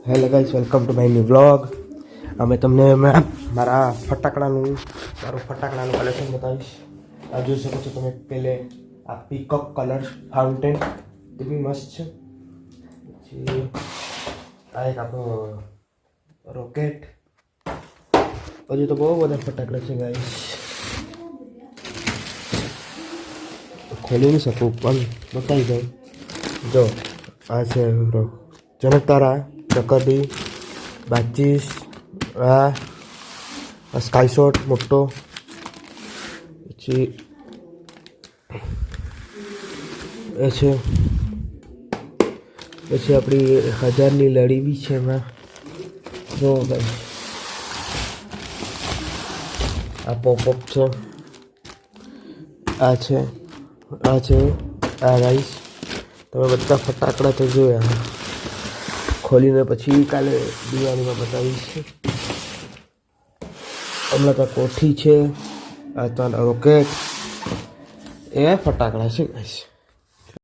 Hello guys, welcome to my new vlog. અમે તમને મારું ફટાકડાનું કલેક્શન બતાવીશ. આ જોઈ શકો છો તમે. પહેલે આ પીકોક કલર ફાઉન્ટેન, તે બી મસ્ત છે. પછી આ એક આપણો રોકેટ. હજુ તો બહુ બધા ફટાકડા છે ગાઈસ, ખોલી નહીં શકું પણ બતાવી દઉં. જો આ છે જનતારા, ચકરડી, બાચીસ, આ સ્કાય શોટ મોટો, પછી એ છે, પછી આપણી 1000ની લડી બી છે એમાં. જો ભાઈ આ પોપઅપ છે, આ છે, આ છે, આ રાઈસ. તમે બધા ફટાકડા તો જોયા, ખોલીને પછી કાલે દિવાળીમાં બતાવીશ. હમણાં તો કોઠી છે, આ તો રોકેટ. એ ફટાકડા છે ગાઈસ.